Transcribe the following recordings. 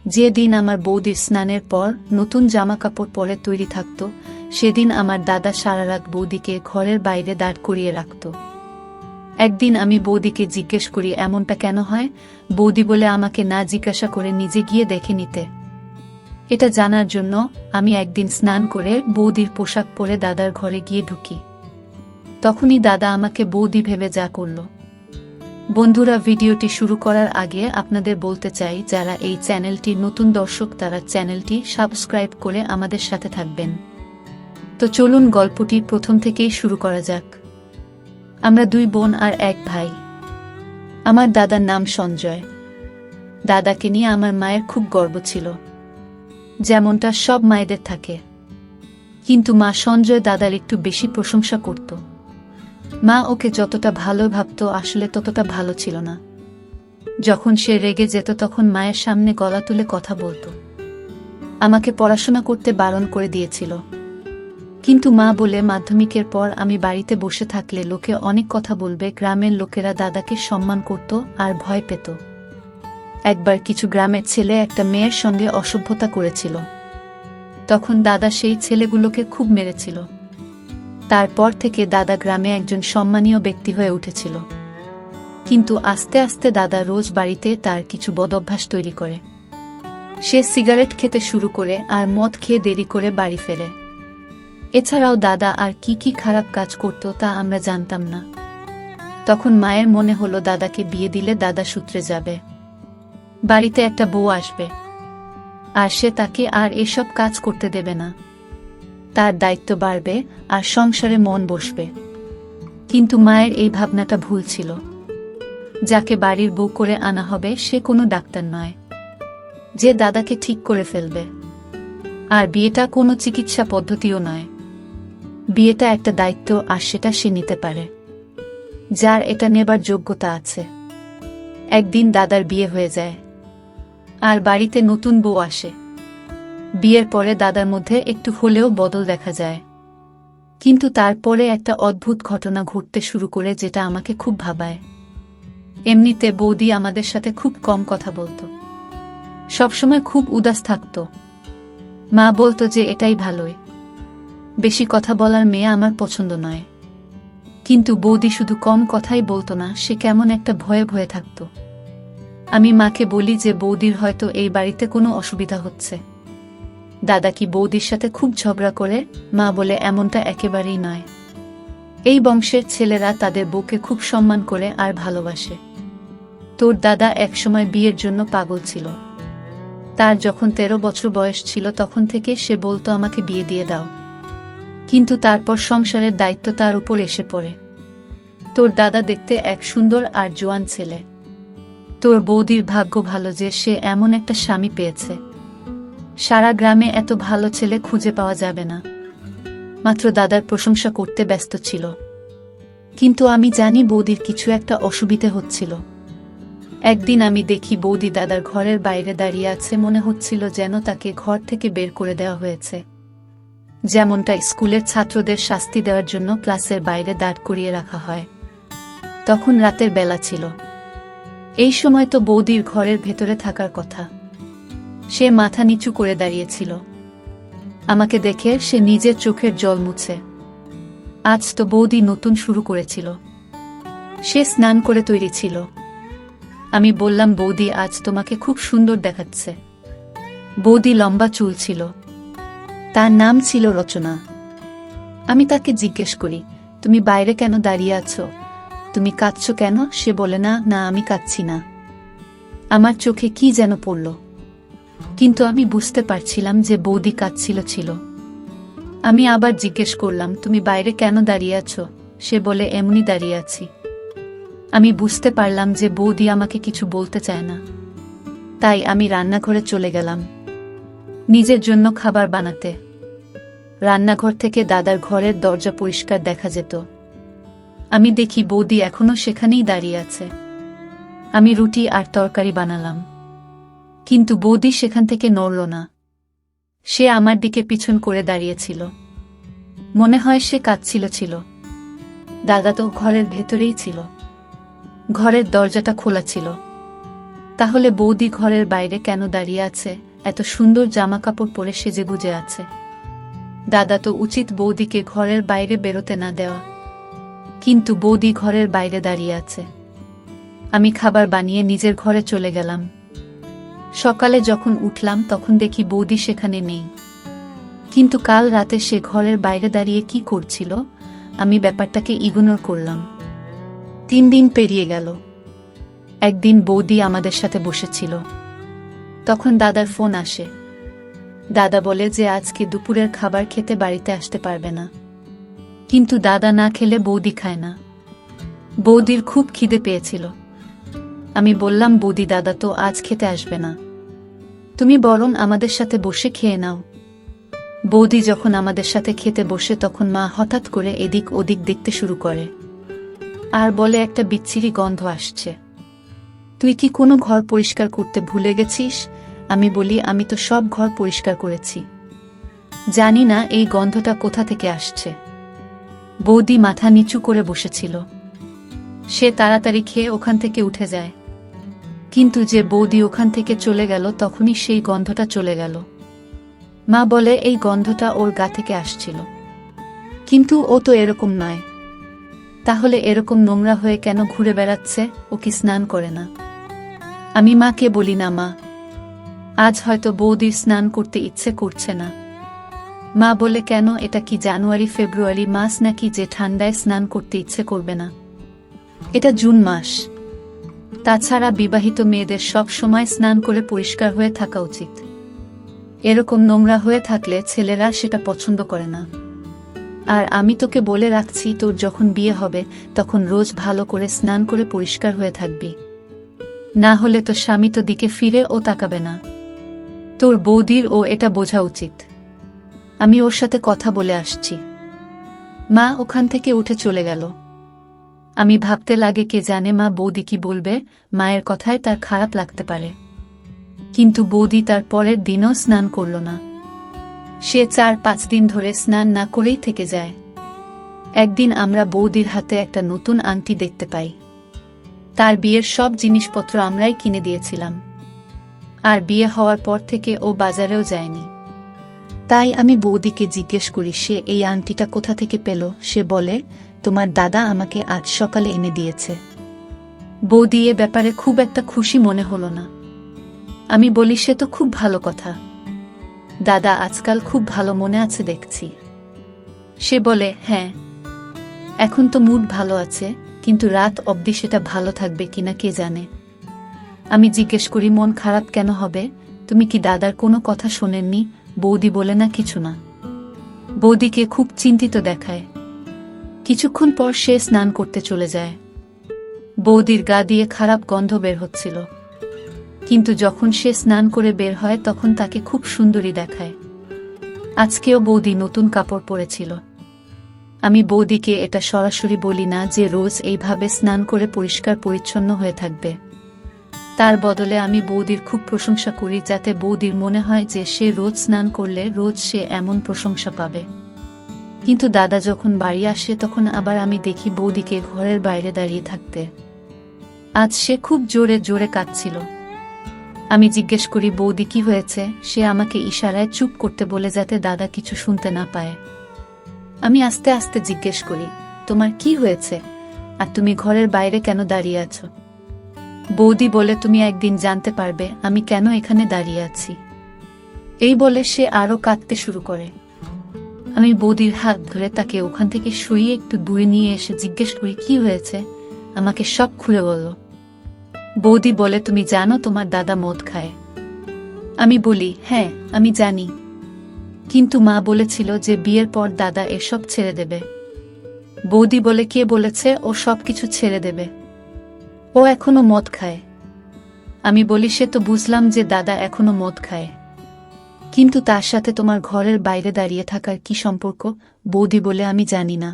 যেদিন আমার বৌদির স্নানের পর নতুন জামাকাপড় পরে তৈরি থাকত, সেদিন আমার দাদা সারা রাত বৌদিকে ঘরের বাইরে দাঁড় করিয়ে রাখত। একদিন আমি বৌদিকে জিজ্ঞেস করি এমনটা কেন হয়। বৌদি বলে আমাকে না জিজ্ঞাসা করে নিজে গিয়ে দেখে নিতে। এটা জানার জন্য আমি একদিন স্নান করে বৌদির পোশাক পরে দাদার ঘরে গিয়ে ঢুকি। তখনই দাদা আমাকে বৌদি ভেবে যা করল। বন্ধুরা, ভিডিওটি শুরু করার আগে আপনাদের বলতে চাই, যারা এই চ্যানেলটির নতুন দর্শক তারা চ্যানেলটি সাবস্ক্রাইব করে আমাদের সাথে থাকবেন। তো চলুন গল্পটি প্রথম থেকেই শুরু করা যাক। আমরা দুই বোন আর এক ভাই। আমার দাদার নাম সঞ্জয়। দাদাকে নিয়ে আমার মায়ের খুব গর্ব ছিল, যেমনটা সব মায়েদের থাকে। কিন্তু মা সঞ্জয় দাদার একটু বেশি প্রশংসা করত। মা ওকে যতটা ভালো ভাবত আসলে ততটা ভালো ছিল না। যখন সে রেগে যেত তখন মায়ের সামনে গলা তুলে কথা বলতো। আমাকে পড়াশোনা করতে বারণ করে দিয়েছিল, কিন্তু মা বলে মাধ্যমিকের পর আমি বাড়িতে বসে থাকলে লোকে অনেক কথা বলবে। গ্রামের লোকেরা দাদাকে সম্মান করত আর ভয় পেত। একবার কিছু গ্রামের ছেলে একটা মেয়ের সঙ্গে অসভ্যতা করেছিল। তখন দাদা সেই ছেলেগুলোকে খুব মেরেছিল। তারপর থেকে দাদা গ্রামে একজন সম্মানীয় ব্যক্তি হয়ে উঠেছিল। কিন্তু আস্তে আস্তে দাদা রোজ বাড়িতে তার কিছু বদঅভ্যাস তৈরি করে। সে সিগারেট খেতে শুরু করে আর মদ খেয়ে দেরি করে বাড়ি ফেরে। এছাড়াও দাদা আর কি কি খারাপ কাজ করত তা আমরা জানতাম না। তখন মায়ের মনে হলো দাদাকে বিয়ে দিলে দাদা সূত্রে যাবে, বাড়িতে একটা বউ আসবে, আর সে তাকে আর এসব কাজ করতে দেবে না। তার দায়িত্ব বাড়বে আর সংসারে মন বসবে। কিন্তু মায়ের এই ভাবনাটা ভুল ছিল। যাকে বাড়ির বউ করে আনা হবে সে কোনো ডাক্তার নয় যে দাদাকে ঠিক করে ফেলবে। আর বিয়েটা কোনো চিকিৎসা পদ্ধতিও নয়। বিয়েটা একটা দায়িত্ব, আর সেটা সে নিতে পারে যার এটা নেবার যোগ্যতা আছে। একদিন দাদার বিয়ে হয়ে যায় আর বাড়িতে নতুন বউ আসে। বিয়ের পরে দাদার মধ্যে একটু হলেও বদল দেখা যায়। কিন্তু তারপরে একটা অদ্ভুত ঘটনা ঘটতে শুরু করে, যেটা আমাকে খুব ভাবায়। এমনিতে বৌদি আমাদের সাথে খুব কম কথা বলতো, সবসময় খুব উদাস থাকতো। মা বলতো যে এটাই ভালোই, বেশি কথা বলার মেয়ে আমার পছন্দ নয়। কিন্তু বৌদি শুধু কম কথাই বলতো না, সে কেমন একটা ভয়ে ভয়ে থাকতো। আমি মাকে বলি যে বৌদির হয়তো এই বাড়িতে কোনো অসুবিধা হচ্ছে। দাদা কি বৌদির সাথে খুব ঝগড়া করে? মা বলে এমনটা একেবারেই নয়। এই বংশের ছেলেরা তাদের বউকে খুব সম্মান করে আর ভালোবাসে। তোর দাদা একসময় বিয়ের জন্য পাগল ছিল। তার যখন 13 বছর বয়স ছিল তখন থেকে সে বলতো আমাকে বিয়ে দিয়ে দাও। কিন্তু তারপর সংসারের দায়িত্ব তার উপর এসে পড়ে। তোর দাদা দেখতে এক সুন্দর আর জোয়ান ছেলে। তোর বৌদির ভাগ্য ভালো যে সে এমন একটা স্বামী পেয়েছে। সারা গ্রামে এত ভালো ছেলে খুঁজে পাওয়া যাবে না। মাত্র দাদার প্রশংসা করতে ব্যস্ত ছিল। কিন্তু আমি জানি বৌদির কিছু একটা অসুবিধে হচ্ছিল। একদিন আমি দেখি বৌদি দাদার ঘরের বাইরে দাঁড়িয়ে আছে। মনে হচ্ছিল যেন তাকে ঘর থেকে বের করে দেওয়া হয়েছে, যেমনটা স্কুলের ছাত্রদের শাস্তি দেওয়ার জন্য ক্লাসের বাইরে দাঁড় করিয়ে রাখা হয়। তখন রাতের বেলা ছিল। এই সময় তো বৌদির ঘরের ভেতরে থাকার কথা। সে মাথা নিচু করে দাঁড়িয়েছিল। আমাকে দেখে সে নিজের চোখের জল মুছে। আজ তো বৌদি নতুন শুরু করেছিল। সে স্নান করে তৈরি ছিল। আমি বললাম, বৌদি আজ তোমাকে খুব সুন্দর দেখাচ্ছে। বৌদি লম্বা চুল ছিল। তার নাম ছিল রচনা। আমি তাকে জিজ্ঞেস করি, তুমি বাইরে কেন দাঁড়িয়ে আছো? তুমি কাঁদছো কেন? সে বলে, না না, আমি কাঁদছি না। আমার চোখে কি যেন পড়ল, কিন্তু আমি বুঝতে পারছিলাম যে বৌদি কাঁদছিল। আমি আবার জিজ্ঞেস করলাম, তুমি বাইরে কেন দাঁড়িয়ে আছো? সে বলে, এমনি দাঁড়িয়ে আছি। আমি বুঝতে পারলাম যে বৌদি আমাকে কিছু বলতে চায় না। তাই আমি রান্নাঘরে চলে গেলাম নিজের জন্য খাবার বানাতে। রান্নাঘর থেকে দাদার ঘরের দরজা পরিষ্কার দেখা যেত। আমি দেখি বৌদি এখনো সেখানেই দাঁড়িয়ে আছে। আমি রুটি আর তরকারি বানালাম, কিন্তু বৌদি সেখান থেকে নড়ল না। সে আমার দিকে পিছন করে দাঁড়িয়েছিল। মনে হয় সে কাঁদছিল। দাদা তো ঘরের ভেতরেই ছিল। ঘরের দরজাটা খোলা ছিল। তাহলে বৌদি ঘরের বাইরে কেন দাঁড়িয়ে আছে, এত সুন্দর জামা কাপড় পরে সেজেগুজে আছে? দাদা তো উচিত বৌদিকে ঘরের বাইরে বেরোতে না দেওয়া, কিন্তু বৌদি ঘরের বাইরে দাঁড়িয়ে আছে। আমি খাবার বানিয়ে নিজের ঘরে চলে গেলাম। সকালে যখন উঠলাম তখন দেখি বৌদি সেখানে নেই, কিন্তু কাল রাতে সে ঘরের বাইরে দাঁড়িয়ে কি করছিল আমি ব্যাপারটাকে ইগনোর করলাম। 3 দিন পেরিয়ে গেল। একদিন বৌদি আমাদের সাথে বসেছিল, তখন দাদার ফোন আসে। দাদা বলে যে আজকে দুপুরের খাবার খেতে বাড়িতে আসতে পারবে না, কিন্তু দাদা না খেলে বৌদি খায় না। বৌদির খুব খিদে পেয়েছিল। আমি বললাম, বৌদি দাদা তো আজ খেতে আসবে না, তুমি বরং আমাদের সাথে বসে খেয়ে নাও। বৌদি যখন আমাদের সাথে খেতে বসে তখন মা হঠাৎ করে এদিক ওদিক দেখতে শুরু করে আর বলে, একটা বিচ্ছিরি গন্ধ আসছে, তুই কি কোনো ঘর পরিষ্কার করতে ভুলে গেছিস? আমি বলি, আমি তো সব ঘর পরিষ্কার করেছি, জানি না এই গন্ধটা কোথা থেকে আসছে। বৌদি মাথা নিচু করে বসেছিল। সে তাড়াতাড়ি খেয়ে ওখান থেকে উঠে যায়, কিন্তু যে বৌদি ওখান থেকে চলে গেল তখনই সেই গন্ধটা চলে গেল। মা বলে, এই গন্ধটা ওর গা থেকে আসছিল, কিন্তু ও তো এরকম নয়, তাহলে এরকম নোংরা হয়ে কেন ঘুরে বেড়াচ্ছে? ও কি স্নান করে না? আমি মাকে বলি, না মা, আজ হয়তো বৌদির স্নান করতে ইচ্ছে করছে না। মা বলে, কেন? এটা কি জানুয়ারি ফেব্রুয়ারি মাস নাকি যে ঠান্ডায় স্নান করতে ইচ্ছে করবে না? এটা জুন মাস। তাছাড়া বিবাহিত মেয়েদের সব সময় স্নান করে পরিষ্কার হয়ে থাকা উচিত। এরকম নোংরা হয়ে থাকলে ছেলেরা সেটা পছন্দ করে না। আর আমি তোকে বলে রাখছি, তোর যখন বিয়ে হবে তখন রোজ ভালো করে স্নান করে পরিষ্কার হয়ে থাকবি, না হলে তো স্বামী তো দিকে ফিরে ও তাকাবে না। তোর বৌদির ও এটা বোঝা উচিত। আমি ওর সাথে কথা বলে আসছি। মা ওখান থেকে উঠে চলে গেল। আমি ভাবতে লাগে, কে জানে মা বৌদি কি বলবে, মায়ের কথায় তার খারাপ লাগতে পারে। কিন্তু বৌদি তার পরের দিনও স্নান করল না। সে 4-5 দিন ধরে স্নান না করেই থেকে যায়। একদিন আমরা বৌদির হাতে একটা নতুন আংটি দেখতে পাই। তার বিয়ের সব জিনিসপত্র আমরাই কিনে দিয়েছিলাম, আর বিয়ে হওয়ার পর থেকে ও বাজারেও যায়নি। তাই আমি বৌদিকে জিজ্ঞেস করি, সে এই আংটিটা কোথা থেকে পেল? সে বলে, তোমার দাদা আমাকে আজ সকালে এনে দিয়েছে। বৌদি এ ব্যাপারে খুব একটা খুশি মনে হলো না। আমি বলি, সে তো খুব ভালো কথা, দাদা আজকাল খুব ভালো মনে আছে দেখছি। সে বলে, হ্যাঁ, এখন তো মুড ভালো আছে, কিন্তু রাত অবধি সেটা ভালো থাকবে কিনা কে জানে। আমি জিজ্ঞেস করি, মন খারাপ কেন হবে? তুমি কি দাদার কোনো কথা শোনেননি? বৌদি বলে, না, কিছু না। বৌদিকে খুব চিন্তিত দেখায়। কিছুক্ষণ পর সে স্নান করতে চলে যায়। বৌদির গা দিয়ে খারাপ গন্ধ বের হচ্ছিল, কিন্তু যখন সে স্নান করে বের হয় তখন তাকে খুব সুন্দরী দেখায়। আজকেও বৌদি নতুন কাপড় পরেছিল। আমি বৌদিকে এটা সরাসরি বলি না যে রোজ এইভাবে স্নান করে পরিষ্কার পরিচ্ছন্ন হয়ে থাকবে। তার বদলে আমি বৌদির খুব প্রশংসা করি, যাতে বৌদির মনে হয় যে সে রোজ স্নান করলে রোজ সে এমন প্রশংসা পাবে। কিন্তু দাদা যখন বাড়ি আসে তখন আবার আমি দেখি বৌদিকে ঘরের বাইরে দাঁড়িয়ে থাকতে। আজ সে খুব জোরে জোরে কাঁদছিল। আমি জিজ্ঞেস করি, বৌদি কি হয়েছে? সে আমাকে ইশারায় চুপ করতে বলে, যাতে দাদা কিছু শুনতে না পায়। আমি আস্তে আস্তে জিজ্ঞেস করি, তোমার কি হয়েছে, আর তুমি ঘরের বাইরে কেন দাঁড়িয়ে আছো? বৌদি বলে, তুমি একদিন জানতে পারবে আমি কেন এখানে দাঁড়িয়ে আছি। এই বলে সে আরো কাঁদতে শুরু করে। আমি বৌদির হাত ধরে তাকে ওখান থেকে শুইয়ে একটু দূরে নিয়ে এসে জিজ্ঞেস করি, কি হয়েছে, আমাকে সব খুলে বলো। বৌদি বলে, তুমি জানো তোমার দাদা মদ খায়? আমি বলি, হ্যাঁ, আমি জানি, কিন্তু মা বলেছিল যে বিয়ের পর দাদা এসব ছেড়ে দেবে। বৌদি বলে, কে বলেছে ও সব কিছু ছেড়ে দেবে? ও এখনো মদ খায়। আমি বলি, সে তো বুঝলাম যে দাদা এখনো মদ খায়, কিন্তু তার সাথে তোমার ঘরের বাইরে দাঁড়িয়ে থাকার কি সম্পর্ক? বৌদি বলে, আমি জানি না,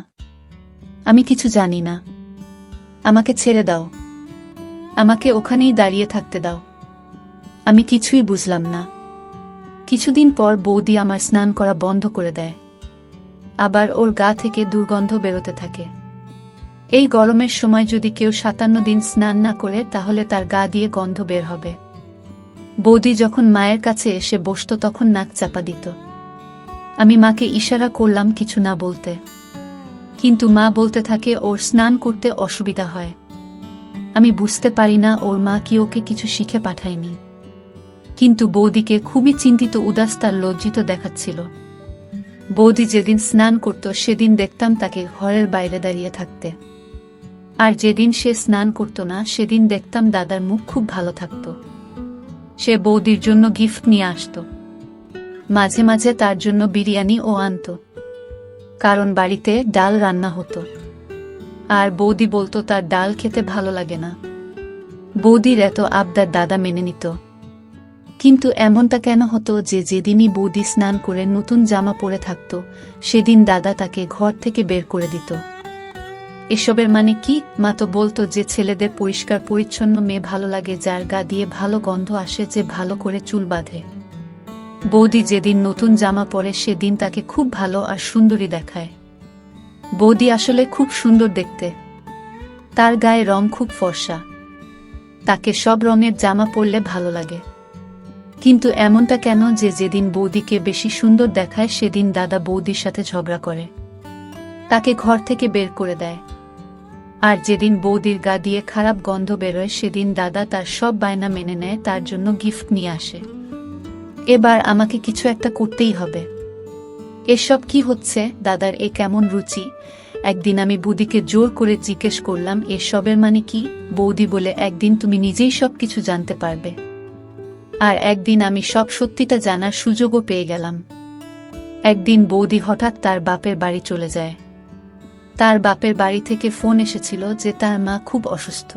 আমি কিছু জানি না, আমাকে ছেড়ে দাও, আমাকে ওখানেই দাঁড়িয়ে থাকতে দাও। আমি কিছুই বুঝলাম না। কিছুদিন পর বৌদি আমার স্নান করা বন্ধ করে দেয়। আবার ওর গা থেকে দুর্গন্ধ বেরোতে থাকে। এই গরমের সময় যদি কেউ 57 দিন স্নান না করে তাহলে তার গা দিয়ে গন্ধ বের হবে। বৌদি যখন মায়ের কাছে এসে বসত তখন নাক চাপা দিত। আমি মাকে ইশারা করলাম কিছু না বলতে, কিন্তু মা বলতে থাকে ওর স্নান করতে অসুবিধা হয়। আমি বুঝতে পারি না ওর মা কি ওকে কিছু শিখে পাঠায়নি, কিন্তু বৌদিকে খুবই চিন্তিত উদাস তার লজ্জিত দেখাচ্ছিল। বৌদি যেদিন স্নান করত সেদিন দেখতাম তাকে ঘরের বাইরে দাঁড়িয়ে থাকতে, আর যেদিন সে স্নান করত না সেদিন দেখতাম দাদার মুখ খুব ভালো থাকত। সে বৌদির জন্য গিফট নিয়ে আসত, মাঝে মাঝে তার জন্য বিরিয়ানি ও আনত, কারণ বাড়িতে ডাল রান্না হতো, আর বৌদি বলতো তার ডাল খেতে ভালো লাগে না। বৌদির এত আবদার দাদা মেনে নিত, কিন্তু এমনটা কেন হতো যে যেদিনই বৌদি স্নান করে নতুন জামা পরে থাকত সেদিন দাদা তাকে ঘর থেকে বের করে দিত। এসবের মানে কি? মা তো বলতো যে ছেলেদের পরিষ্কার পরিচ্ছন্ন মেয়ে ভালো লাগে, যার গা দিয়ে ভালো গন্ধ আসে, যে ভালো করে চুল বাঁধে। বৌদি যেদিন নতুন জামা পরে সেদিন তাকে খুব ভালো আর সুন্দরী দেখায়। বৌদি আসলে খুব সুন্দর দেখতে, তার গায়ে রং খুব ফর্সা, তাকে সব রঙের জামা পরলে ভালো লাগে। কিন্তু এমনটা কেন যে যেদিন বৌদিকে বেশি সুন্দর দেখায় সেদিন দাদা বৌদির সাথে ঝগড়া করে, তাকে ঘর থেকে বের করে দেয়। আর যেদিন বৌদির গা দিয়ে খারাপ গন্ধ বেরোয় সেদিন দাদা তার সব বায়না মেনে নেয়, তার জন্য গিফট নিয়ে আসে। এবার আমাকে কিছু একটা করতেই হবে। এসব কি হচ্ছে? দাদার এ কেমন রুচি? একদিন আমি বৌদিকে জোর করে জিজ্ঞেস করলাম এসবের মানে কি? বৌদি বলে, একদিন তুমি নিজেই সব কিছু জানতে পারবে। আর একদিন আমি সব সত্যিটা জানার সুযোগও পেয়ে গেলাম। একদিন বৌদি হঠাৎ তার বাপের বাড়ি চলে যায়। তার বাপের বাড়ি থেকে ফোন এসেছিল যে তার মা খুব অসুস্থ।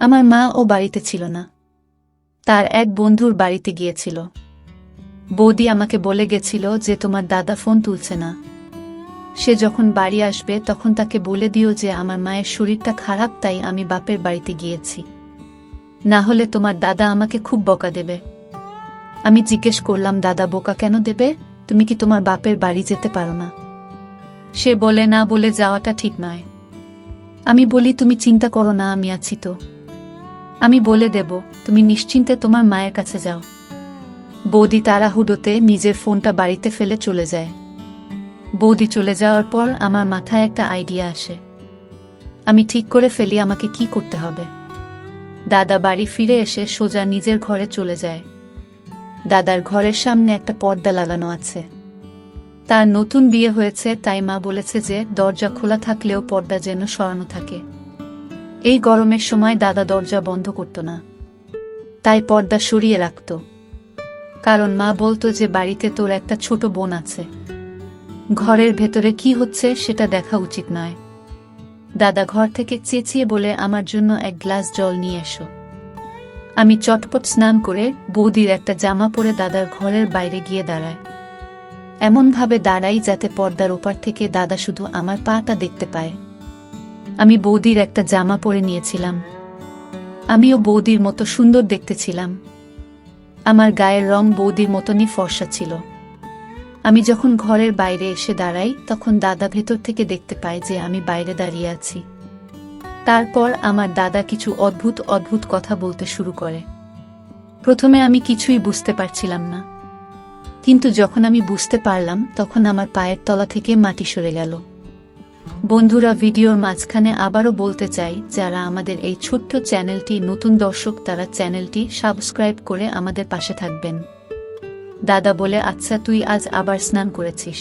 আমার মা ও বাড়িতে ছিল না, তার এক বন্ধুর বাড়িতে গিয়েছিল। বৌদি আমাকে বলে গেছিল যে তোমার দাদা ফোন তুলছে না, সে যখন বাড়ি আসবে তখন তাকে বলে দিও যে আমার মায়ের শরীরটা খারাপ, তাই আমি বাপের বাড়িতে গিয়েছি, না হলে তোমার দাদা আমাকে খুব বকা দেবে। আমি জিজ্ঞেস করলাম, দাদা বোকা কেন দেবে? তুমি কি তোমার বাপের বাড়ি যেতে পারো না? সে বলে, না, বলে যাওয়াটা ঠিক নয়। আমি বলি, তুমি চিন্তা করো না, আমি আছি তো, আমি বলে দেব, তুমি নিশ্চিন্তে তোমার মায়ের কাছে যাও। বৌদি তাড়াহুড়োতে নিজের ফোনটা বাড়িতে ফেলে চলে যায়। বৌদি চলে যাওয়ার পর আমার মাথায় একটা আইডিয়া আসে। আমি ঠিক করে ফেলি আমাকে কি করতে হবে। দাদা বাড়ি ফিরে এসে সোজা নিজের ঘরে চলে যায়। দাদার ঘরের সামনে একটা পর্দা লাগানো আছে। তার নতুন বিয়ে হয়েছে, তাই মা বলেছে যে দরজা খোলা থাকলেও পর্দা যেন সরানো থাকে। এই গরমের সময় দাদা দরজা বন্ধ করত না, তাই পর্দা সরিয়ে রাখত, কারণ মা বলতো যে বাড়িতে তোর একটা ছোট বোন আছে, ঘরের ভেতরে কি হচ্ছে সেটা দেখা উচিত নয়। দাদা ঘর থেকে চেঁচিয়ে বলে, আমার জন্য এক গ্লাস জল নিয়ে এসো। আমি চটপট স্নান করে বৌদির একটা জামা পরে দাদার ঘরের বাইরে গিয়ে দাঁড়ায়। এমনভাবে দাঁড়াই যাতে পর্দার ওপার থেকে দাদা শুধু আমার পাটা দেখতে পায়। আমি বৌদির একটা জামা পরে নিয়েছিলাম, আমিও বৌদির মতো সুন্দর দেখতে ছিলাম। আমার গায়ের রং বৌদির মতনই ফর্সা ছিল। আমি যখন ঘরের বাইরে এসে দাঁড়াই তখন দাদা ভেতর থেকে দেখতে পায় যে আমি বাইরে দাঁড়িয়ে আছি। তারপর আমার দাদা কিছু অদ্ভুত অদ্ভুত কথা বলতে শুরু করে। প্রথমে আমি কিছুই বুঝতে পারছিলাম না, কিন্তু যখন আমি বুঝতে পারলাম তখন আমার পায়ের তলা থেকে মাটি সরে গেল। বন্ধুরা, ভিডিওর মাঝখানে আবারও বলতে চাই, যারা আমাদের এই ছোট্ট চ্যানেলটি নতুন দর্শক তারা চ্যানেলটি সাবস্ক্রাইব করে আমাদের পাশে থাকবেন। দাদা বলে, আচ্ছা তুই আজ আবার স্নান করেছিস,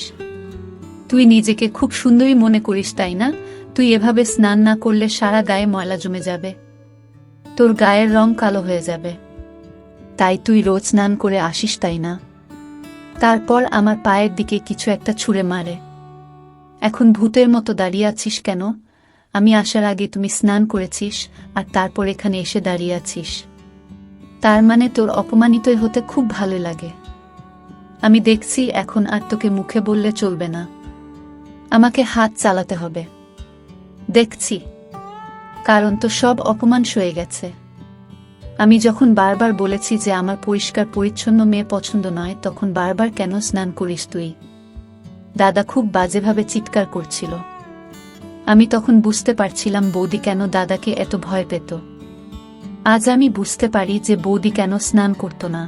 তুই নিজেকে খুব সুন্দরী মনে করিস তাই না? তুই এভাবে স্নান না করলে সারা গায়ে ময়লা জমে যাবে, তোর গায়ের রং কালো হয়ে যাবে, তাই তুই রোজ স্নান করে আসিস তাই না? তারপর আমার পায়ের দিকে কিছু একটা ছুঁড়ে মারে। এখন ভূতের মতো দাঁড়িয়ে আছিস কেন? আমি আসার আগে তুমি স্নান করেছিস আর তারপর এখানে এসে দাঁড়িয়ে আছিস, তার মানে তোর অপমানিতই হতে খুব ভালো লাগে। আমি দেখছি এখন আর তোকে মুখে বললে চলবে না, আমাকে হাত চালাতে হবে। দেখছি, কারণ তো সব অপমান সয়ে গেছে। আমি যখন বারবার বলেছি যে আমার পরিষ্কার পরিচ্ছন্ন মেয়ে পছন্দ নয়, তখন বারবার কেন স্নান করিস তুই? দাদা খুব বাজেভাবে চিৎকার করছিল। আমি তখন বুঝতে পারছিলাম বৌদি কেন দাদাকে এত ভয় পেত। আজ আমি বুঝতে পারি যে বৌদি কেন স্নান করত না,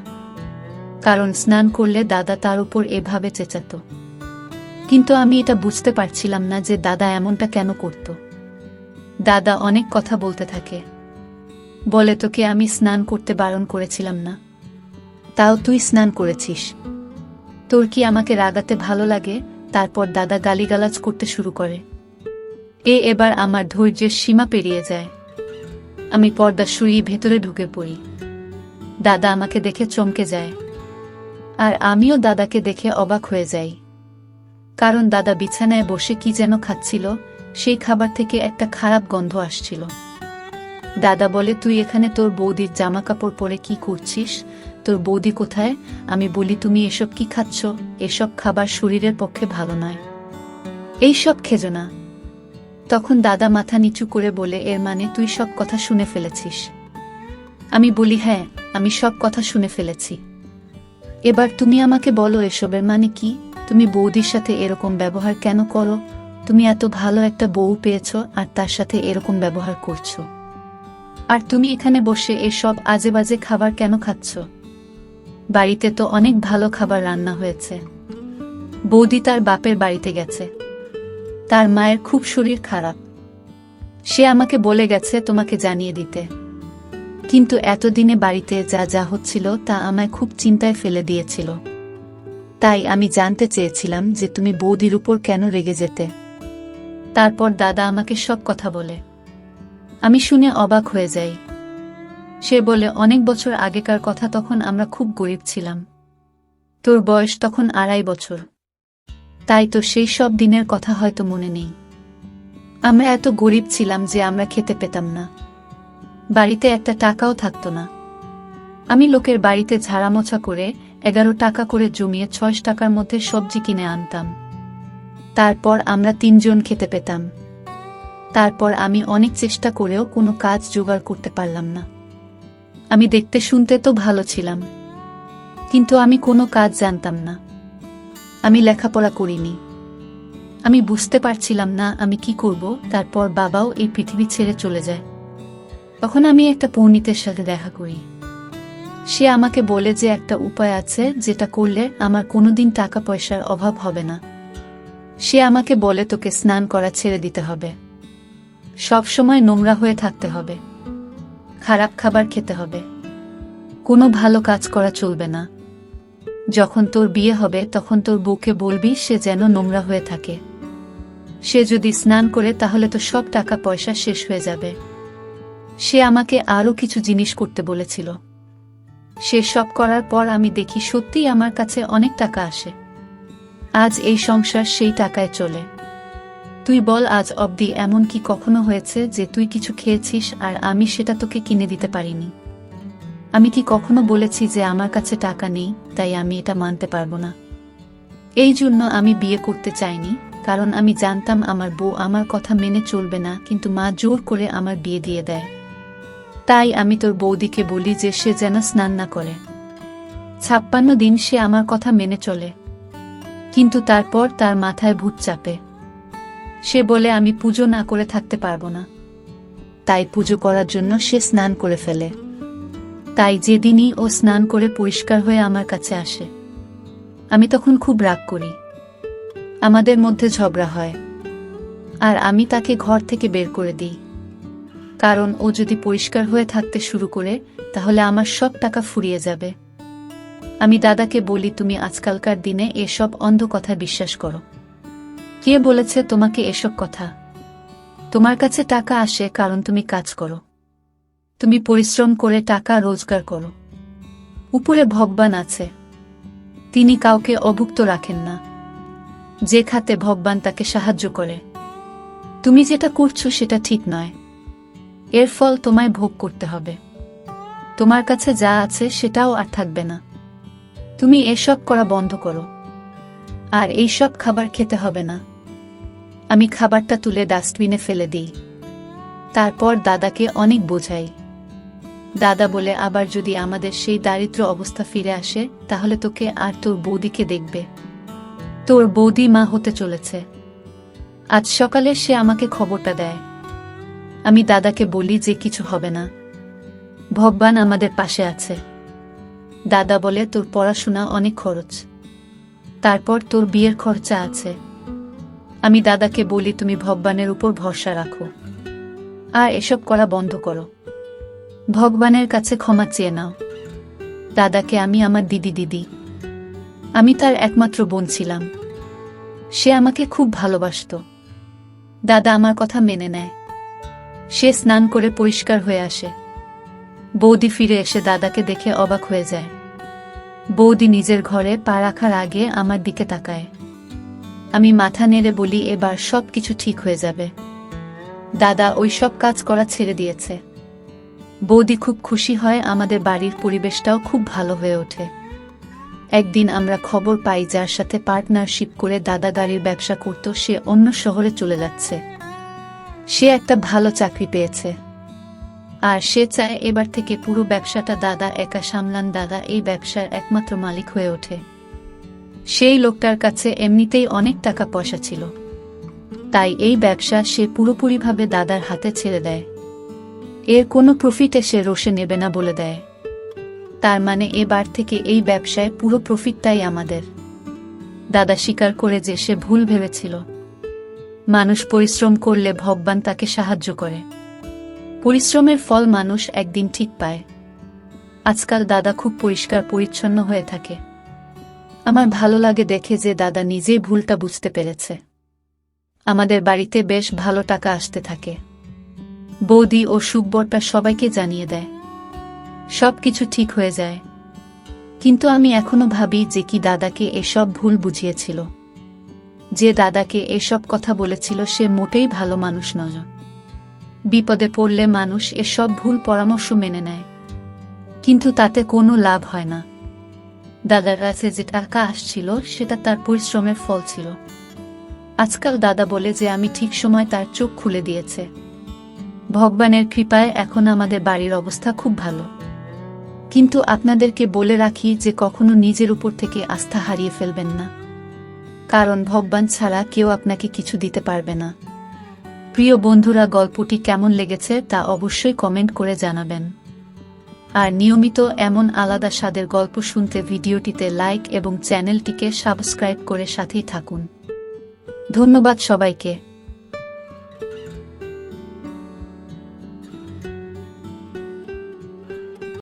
কারণ স্নান করলে দাদা তার উপর এভাবে চেঁচাত। কিন্তু আমি এটা বুঝতে পারছিলাম না যে দাদা এমনটা কেন করত। দাদা অনেক কথা বলতে থাকে, বলে তোকে আমি স্নান করতে বারণ করেছিলাম না, তাও তুই স্নান করেছিস, তোর কি আমাকে রাগাতে ভালো লাগে? তারপর দাদা গালিগালাজ করতে শুরু করে। এবার আমার ধৈর্যের সীমা পেরিয়ে যায়। আমি পর্দা সরিয়ে ভেতরে ঢুকে পড়ি। দাদা আমাকে দেখে চমকে যায়, আর আমিও দাদাকে দেখে অবাক হয়ে যাই, কারণ দাদা বিছানায় বসে কি যেন খাচ্ছিল, সেই খাবার থেকে একটা খারাপ গন্ধ আসছিল। দাদা বলে, তুই এখানে তোর বৌদির জামা কাপড় পরে কি করছিস? তোর বৌদি কোথায়? আমি বলি, তুমি এসব কি খাচ্ছ? এসব খাবার শরীরের পক্ষে ভালো নয়, এইসব খেজো না। তখন দাদা মাথা নিচু করে বলে, এর মানে তুই সব কথা শুনে ফেলেছিস? আমি বলি, হ্যাঁ, আমি সব কথা শুনে ফেলেছি। এবার তুমি আমাকে বলো এসবের মানে কি? তুমি বৌদির সাথে এরকম ব্যবহার কেন করো? তুমি এত ভালো একটা বউ পেয়েছ আর তার সাথে এরকম ব্যবহার করছো, আর তুমি এখানে বসে এসব আজে বাজে খাবার কেন খাচ্ছ? বাড়িতে তো অনেক ভালো খাবার রান্না হয়েছে। বৌদি তার বাপের বাড়িতে গেছে, তার মায়ের খুব শরীর খারাপ, সে আমাকে বলে গেছে তোমাকে জানিয়ে দিতে। কিন্তু এতদিনে বাড়িতে যা যা হচ্ছিল তা আমায় খুব চিন্তায় ফেলে দিয়েছিল। তাই আমি জানতে চেয়েছিলাম যে তুমি বৌদির উপর কেন রেগে যেতে। তারপর দাদা আমাকে সব কথা বলে। আমি শুনে অবাক হয়ে যাই। সে বলে, অনেক বছর আগেকার কথা, তখন আমরা খুব গরিব ছিলাম। তোর বয়স তখন 2.5 বছর, তাই তো সেই সব দিনের কথা হয়তো মনে নেই। আমরা এত গরিব ছিলাম যে আমরা খেতে পেতাম না, বাড়িতে একটা টাকাও থাকতো না। আমি লোকের বাড়িতে ঝাড়ামোছা করে 11 টাকা করে জমিয়ে 6 টাকার মধ্যে সবজি কিনে আনতাম। তারপর আমরা 3 জন খেতে পেতাম। তারপর আমি অনেক চেষ্টা করেও কোনো কাজ জোগাড় করতে পারলাম না। আমি দেখতে শুনতে তো ভালো ছিলাম, কিন্তু আমি কোনো কাজ জানতাম না। আমি লেখাপড়া করিনি। আমি বুঝতে পারছিলাম না আমি কি করব। তারপর বাবাও এই পৃথিবী ছেড়ে চলে যায়। তখন আমি একটা পণ্ডিতের সাথে দেখা করি। সে আমাকে বলে যে একটা উপায় আছে যেটা করলে আমার কোনোদিন টাকা পয়সার অভাব হবে না। সে আমাকে বলে, তোকে স্নান করা ছেড়ে দিতে হবে, সব সময় নোংরা হয়ে থাকতে হবে, খারাপ খাবার খেতে হবে, কোনো ভালো কাজ করা চলবে না। যখন তোর বিয়ে হবে তখন তোর বউকে বলবি সে যেন নোংরা হয়ে থাকে। সে যদি স্নান করে তাহলে তো সব টাকা পয়সা শেষ হয়ে যাবে। সে আমাকে আরও কিছু জিনিস করতে বলেছিল। সে সব করার পর আমি দেখি সত্যিই আমার কাছে অনেক টাকা আসে। আজ এই সংসার সেই টাকায় চলে। তুই বল, আজ অবধি এমন কি কখনো হয়েছে যে তুই কিছু খেয়েছিস আর আমি সেটা তোকে কিনে দিতে পারিনি? আমি কি কখনো বলেছি যে আমার কাছে টাকা নেই, তাই আমি এটা মানতে পারবো না? এই জন্য আমি বিয়ে করতে চাইনি, কারণ আমি জানতাম আমার বউ আমার কথা মেনে চলবে না, কিন্তু মা জোর করে আমার বিয়ে দিয়ে দেয়। তাই আমি তোর বৌদিকে বলি যে সে যেন স্নান না করে। 56 দিন সে আমার কথা মেনে চলে, কিন্তু তারপর তার মাথায় ভূত চাপে। সে বলে আমি পুজো না করে থাকতে পারবো না। তাই পুজো করার জন্য সে স্নান করে ফেলে। তাই যেদিনই ও স্নান করে পরিষ্কার হয়ে আমার কাছে আসে, আমি তখন খুব রাগ করি। আমাদের মধ্যে ঝগড়া হয়, আর আমি তাকে ঘর থেকে বের করে দিই। কারণ ও যদি পরিষ্কার হয়ে থাকতে শুরু করে তাহলে আমার সব টাকা ফুরিয়ে যাবে। আমি দাদাকে বলি, তুমি আজকালকার দিনে এসব অন্ধ কথা বিশ্বাস করো? কে বলেছে তোমাকে এসব কথা? তোমার কাছে টাকা আসে কারণ তুমি কাজ করো, তুমি পরিশ্রম করে টাকা রোজগার করো। উপরে ভগবান আছে, তিনি কাউকে অভুক্ত রাখেন না। যে খাতে ভগবান তাকে সাহায্য করে। তুমি যেটা করছো সেটা ঠিক নয়, এর ফল তোমায় ভোগ করতে হবে। তোমার কাছে যা আছে সেটাও আর থাকবে না। তুমি এসব করা বন্ধ করো, আর এইসব খাবার খেতে হবে না। আমি খাবারটা তুলে ডাস্টবিনে ফেলে দিই। তারপর দাদাকে অনেক বোঝাই। দাদা বলে, আবার যদি আমাদের সেই দারিদ্র অবস্থা ফিরে আসে তাহলে তোকে আর তোর বৌদিকে দেখবে। তোর বৌদি মা হতে চলেছে, আজ সকালে সে আমাকে খবরটা দেয়। আমি দাদাকে বলি যে কিছু হবে না, ভগবান আমাদের পাশে আছে। দাদা বলে, তোর পড়াশোনা অনেক খরচ, তারপর তোর বিয়ের খরচা আছে। আমি দাদাকে বলি, তুমি ভগবানের উপর ভরসা রাখো আর এসব করা বন্ধ করো, ভগবানের কাছে ক্ষমা চেয়ে নাও। দাদাকে আমি আমার দিদি, আমি তার একমাত্র বোন ছিলাম। সে আমাকে খুব ভালোবাসতো। দাদা আমার কথা মেনে নেয়। সে স্নান করে পরিষ্কার হয়ে আসে। বৌদি ফিরে এসে দাদাকে দেখে অবাক হয়ে যায়। বৌদি নিজের ঘরে পা রাখার আগে আমার দিকে তাকায়। আমি মাথা নেড়ে বলি, এবার সব কিছু ঠিক হয়ে যাবে। দাদা ওই সব কাজ করা ছেড়ে দিয়েছে। বৌদি খুব খুশি হয়, আমাদের বাড়ির পরিবেশটাও খুব ভালো হয়ে ওঠে। একদিন আমরা খবর পাই যার সাথে পার্টনারশিপ করে দাদা গাড়ির ব্যবসা করত, সে অন্য শহরে চলে যাচ্ছে। সে একটা ভালো চাকরি পেয়েছে আর সে চায় এবার থেকে পুরো ব্যবসাটা দাদা একা সামলান। দাদা এই ব্যবসার একমাত্র মালিক হয়ে ওঠে। সেই লোকটার কাছে এমনিতেই অনেক টাকা পয়সা ছিল, তাই এই ব্যবসা সে পুরোপুরিভাবে দাদার হাতে ছেড়ে দেয়। এর কোনো প্রফিটে সে রোষে নেবে না বলে দেয়। তার মানে এবার থেকে এই ব্যবসায় পুরো প্রফিটটাই আমাদের। দাদা স্বীকার করে যে সে ভুল ভেবেছিল। মানুষ পরিশ্রম করলে ভগবান তাকে সাহায্য করে। পরিশ্রমের ফল মানুষ একদিন ঠিক পায়। আজকাল দাদা খুব পরিষ্কার পরিচ্ছন্ন হয়ে থাকে। আমার ভালো লাগে দেখে যে দাদা নিজেই ভুলটা বুঝতে পেরেছে। আমাদের বাড়িতে বেশ ভালো টাকা আসতে থাকে। বৌদি ও সুখবরটা সবাইকে জানিয়ে দেয়। সবকিছু ঠিক হয়ে যায়। কিন্তু আমি এখনো ভাবি যে কি দাদাকে এসব ভুল বুঝিয়েছিল। যে দাদাকে এসব কথা বলেছিল সে মোটেই ভালো মানুষ নয়। বিপদে পড়লে মানুষ এসব ভুল পরামর্শ মেনে নেয়, কিন্তু তাতে কোনো লাভ হয় না। দাদার কাছে যে টাকা আসছিল সেটা তার পরিশ্রমের ফল ছিল। আজকাল দাদা বলে যে আমি ঠিক সময় তার চোখ খুলে দিয়েছে। ভগবানের কৃপায় এখন আমাদের বাড়ির অবস্থা খুব ভালো। কিন্তু আপনাদেরকে বলে রাখি যে কখনো নিজের উপর থেকে আস্থা হারিয়ে ফেলবেন না, কারণ ভগবান ছাড়া কেউ আপনাকে কিছু দিতে পারবে না। প্রিয় বন্ধুরা, গল্পটি কেমন লেগেছে তা অবশ্যই কমেন্ট করে জানাবেন। আর নিয়মিত এমন আলাদা স্বাদের গল্প শুনতে ভিডিওটিতে লাইক এবং চ্যানেলটিকে সাবস্ক্রাইব করে সাথেই থাকুন। ধন্যবাদ সবাইকে।